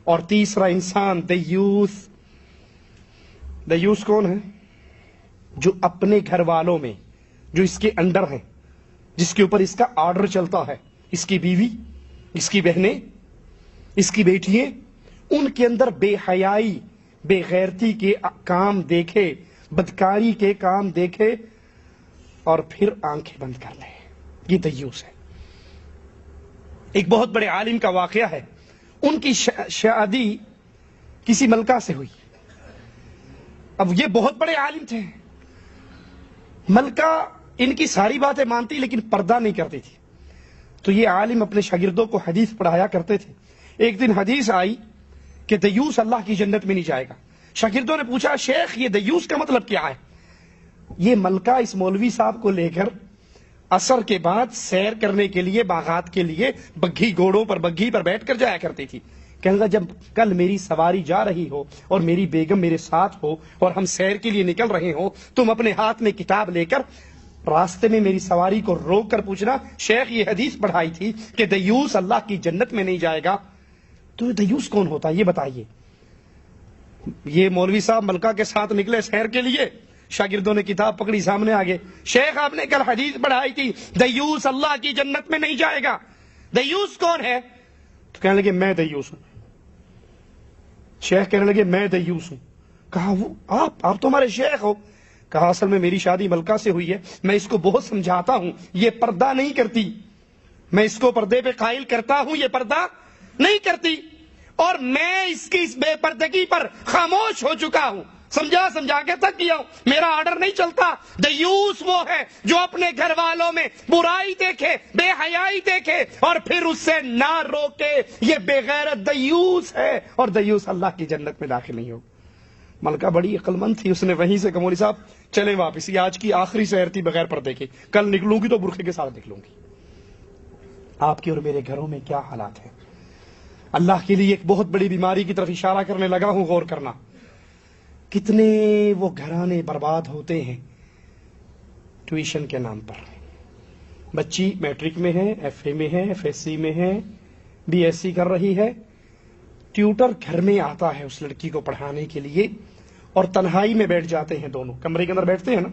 اور تیسرا انسان دیوس. دیوس کون ہے؟ جو اپنے گھر والوں میں، جو اس کے انڈر ہیں، جس کے اوپر اس کا آرڈر چلتا ہے، اس کی بیوی، اس کی بہنیں، اس کی بیٹیاں، ان کے اندر بے حیائی، بے غیرتی کے کام دیکھے، بدکاری کے کام دیکھے اور پھر آنکھیں بند کر لے. یہ دیوس ہے. ایک بہت بڑے عالم کا واقعہ ہے. ان کی شادی کسی ملکہ سے ہوئی. اب یہ بہت بڑے عالم تھے. ملکہ ان کی ساری باتیں مانتی لیکن پردہ نہیں کرتی تھی. تو یہ عالم اپنے شاگردوں کو حدیث پڑھایا کرتے تھے. ایک دن حدیث آئی کہ دیوس اللہ کی جنت میں نہیں جائے گا. شاگردوں نے پوچھا شیخ یہ دیوس کا مطلب کیا ہے؟ یہ ملکہ اس مولوی صاحب کو لے کر عصر کے بعد سیر کرنے کے لیے باغات کے لیے بگھی پر بیٹھ کر جایا کرتی تھی. کہنے لگا جب کل میری سواری جا رہی ہو اور میری بیگم میرے ساتھ ہو اور ہم سیر کے لیے نکل رہے ہو، تم اپنے ہاتھ میں کتاب لے کر راستے میں میری سواری کو روک کر پوچھنا شیخ یہ حدیث پڑھائی تھی کہ دیوس اللہ کی جنت میں نہیں جائے گا. تو دیوس کون ہوتا ہے یہ بتائیے. یہ مولوی صاحب ملکہ کے ساتھ نکلے سیر کے لیے. شاگردوں نے کتاب پکڑی، سامنے آگے. شیخ آپ نے کل حدیث پڑھائی تھی دیوس اللہ کی جنت میں نہیں جائے گا. دیوس کون ہے؟ تو کہنے لگے میں دیوس ہوں. شیخ کہنے لگے میں دیوس ہوں. کہا وہ آپ تو ہمارے شیخ ہو. کہا اصل میں میری شادی ملکہ سے ہوئی ہے، میں اس کو بہت سمجھاتا ہوں، یہ پردہ نہیں کرتی. میں اس کو پردے پہ قائل کرتا ہوں، یہ پردہ نہیں کرتی، اور میں اس کی اس بے پردگی پر خاموش ہو چکا ہوں. سمجھا کے تھک گیا ہوں، میرا آرڈر نہیں چلتا. دیوس وہ ہے جو اپنے گھر والوں میں برائی دیکھے، بے حیائی دیکھے اور پھر اس سے نہ روکے. یہ بے غیرت دیوس ہے، اور دیوس اللہ کی جنت میں داخل نہیں ہوگا. ملکہ بڑی عقل مند تھی. اس نے وہیں سے کہا مولوی صاحب چلیں واپس، یہ آج کی آخری سیر تھی بغیر پردے کے، کل نکلوں گی تو برقعے کے ساتھ نکلوں گی. آپ کے اور میرے گھروں میں کیا حالات ہیں. اللہ کے لیے ایک بہت بڑی بیماری کی طرف اشارہ کرنے لگا ہوں، غور کرنا. کتنے وہ گھرانے برباد ہوتے ہیں ٹیوشن کے نام پر. بچی میٹرک میں ہے، ایف اے میں ہے، ایف ایس سی میں ہے، بی ایس سی کر رہی ہے. ٹیوٹر گھر میں آتا ہے اس لڑکی کو پڑھانے کے لیے اور تنہائی میں بیٹھ جاتے ہیں، دونوں کمرے کے اندر بیٹھتے ہیں نا.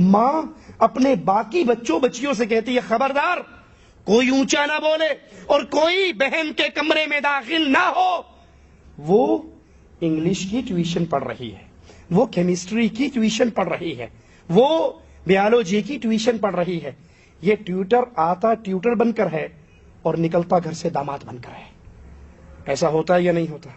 ماں اپنے باقی بچیوں سے کہتی ہے خبردار کوئی اونچا نہ بولے اور کوئی بہن کے کمرے میں داخل نہ ہو. وہ انگلش کی ٹیوشن پڑھ رہی ہے، وہ کیمسٹری کی ٹیوشن پڑھ رہی ہے، وہ بیالوجی کی ٹیوشن پڑھ رہی ہے. یہ ٹیوٹر آتا ٹیوٹر بن کر ہے اور نکلتا گھر سے داماد بن کر ہے. ایسا ہوتا ہے یا نہیں ہوتا؟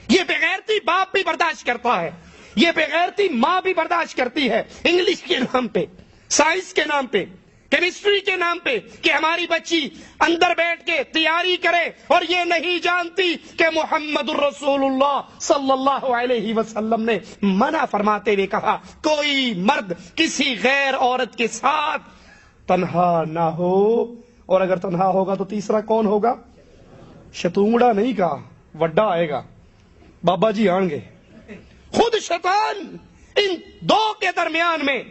یہ بغیرتی باپ بھی برداشت کرتا ہے، یہ بغیرتی ماں بھی برداشت کرتی ہے. انگلش کے نام پہ، سائنس کے نام پہ، کیمسٹری کے نام پہ کہ ہماری بچی اندر بیٹھ کے تیاری کرے، اور یہ نہیں جانتی کہ محمد الرسول اللہ صلی اللہ علیہ وسلم نے منع فرماتے ہوئے کہا کوئی مرد کسی غیر عورت کے ساتھ تنہا نہ ہو. اور اگر تنہا ہوگا تو تیسرا کون ہوگا؟ شتونگڑا نہیں کہا، وڈا آئے گا، بابا جی آئیں گے. خود شیطان ان دو کے درمیان میں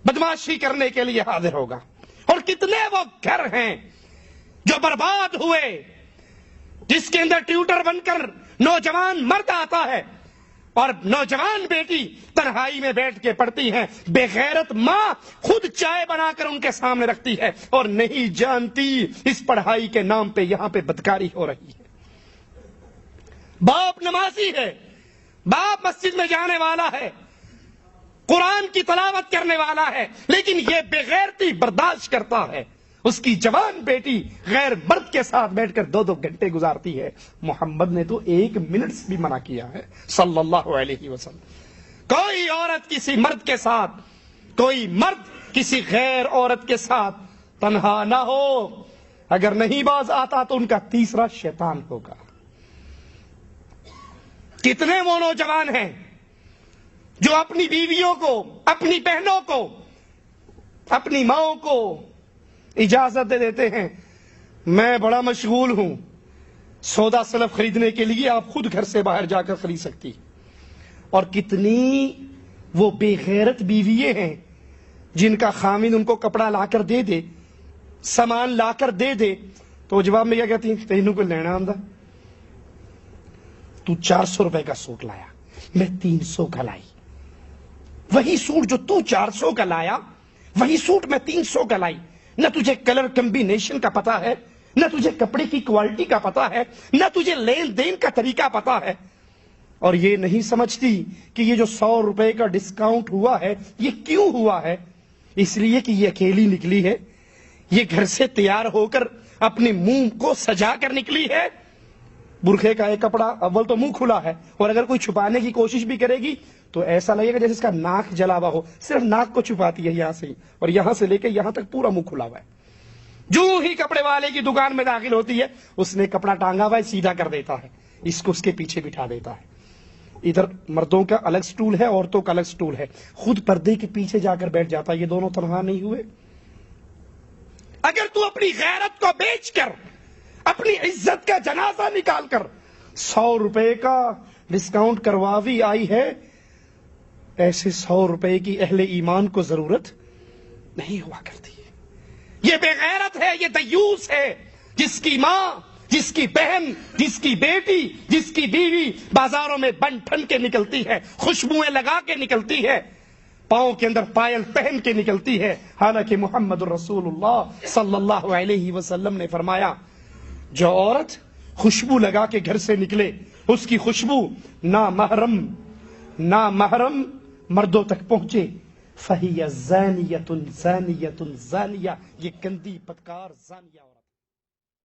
بدماشی کرنے کے لیے حاضر ہوگا. اور کتنے وہ گھر ہیں جو برباد ہوئے جس کے اندر ٹیوٹر بن کر نوجوان مرد آتا ہے اور نوجوان بیٹی تنہائی میں بیٹھ کے پڑھتی ہیں. بے غیرت ماں خود چائے بنا کر ان کے سامنے رکھتی ہے اور نہیں جانتی اس پڑھائی کے نام پہ یہاں پہ بدکاری ہو رہی ہے. باپ نمازی ہے، باپ مسجد میں جانے والا ہے، قرآن کی تلاوت کرنے والا ہے، لیکن یہ بے غیرتی برداشت کرتا ہے. اس کی جوان بیٹی غیر مرد کے ساتھ بیٹھ کر 2 گھنٹے گزارتی ہے. محمد نے تو 1 منٹ بھی منع کیا ہے صلی اللہ علیہ وسلم. کوئی عورت کسی مرد کے ساتھ، کوئی مرد کسی غیر عورت کے ساتھ تنہا نہ ہو. اگر نہیں باز آتا تو ان کا تیسرا شیطان ہوگا. کتنے وہ نوجوان ہیں جو اپنی بیویوں کو، اپنی بہنوں کو، اپنی ماؤں کو اجازت دے دیتے ہیں میں بڑا مشغول ہوں، سودا سلف خریدنے کے لیے آپ خود گھر سے باہر جا کر خرید سکتی. اور کتنی وہ بے غیرت بیوییں ہیں جن کا خامن ان کو کپڑا لا کر دے دے، سامان لا کر دے دے تو جواب میں کیا کہتی ہیں تینوں کو لینا آمدہ. تو 400 روپے کا سوٹ لایا، میں 300 کا لائی، وہی سوٹ جو تو 400 کا لایا وہی سوٹ میں 300 کا لائی، نہ تجھے کلر کمبینیشن کا پتا ہے، نہ تجھے کپڑے کی کوالٹی کا پتا ہے، نہ تجھے لین دین کا طریقہ پتا ہے، اور یہ نہیں سمجھتی کہ یہ جو 100 روپے کا ڈسکاؤنٹ ہوا ہے یہ کیوں ہوا ہے؟ اس لیے کہ یہ اکیلی نکلی ہے، یہ گھر سے تیار ہو کر اپنے منہ کو سجا کر نکلی ہے۔ برقعے کا ایک کپڑا اول تو منہ کھلا ہے، اور اگر کوئی چھپانے کی کوشش بھی کرے گی تو ایسا لگے گا جیسے اس کا ناک جلا ہوا ہو، صرف ناک کو چھپاتی ہے یہاں سے ہی، اور یہاں سے لے کے یہاں تک پورا منہ کھلا ہوا ہے۔ جو ہی کپڑے والے کی دکان میں داخل ہوتی ہے اس نے کپڑا ٹانگا ہوا ہے سیدھا کر دیتا ہے، اس کو اس کے پیچھے بٹھا دیتا ہے۔ ادھر مردوں کا الگ سٹول ہے، عورتوں کا الگ سٹول ہے، خود پردے کے پیچھے جا کر بیٹھ جاتا ہے۔ یہ دونوں تنہا نہیں ہوئے؟ اگر تو اپنی غیرت کو بیچ کر اپنی عزت کا جنازہ نکال کر 100 روپے کا ڈسکاؤنٹ کرواوی آئی ہے، ایسے 100 روپے کی اہل ایمان کو ضرورت نہیں ہوا کرتی ہے۔ یہ بے غیرت ہے، یہ دیوس ہے، جس کی ماں، جس کی بہن، جس کی بیٹی، جس کی بیوی بازاروں میں بن ٹھن کے نکلتی ہے، خوشبوئیں لگا کے نکلتی ہے، پاؤں کے اندر پائل پہن کے نکلتی ہے، حالانکہ محمد رسول اللہ صلی اللہ علیہ وسلم نے فرمایا جو عورت خوشبو لگا کے گھر سے نکلے اس کی خوشبو نامحرم مردوں تک پہنچے، فہی زانیۃ زانیۃ زانیہ، یہ گندی بدکار زانیہ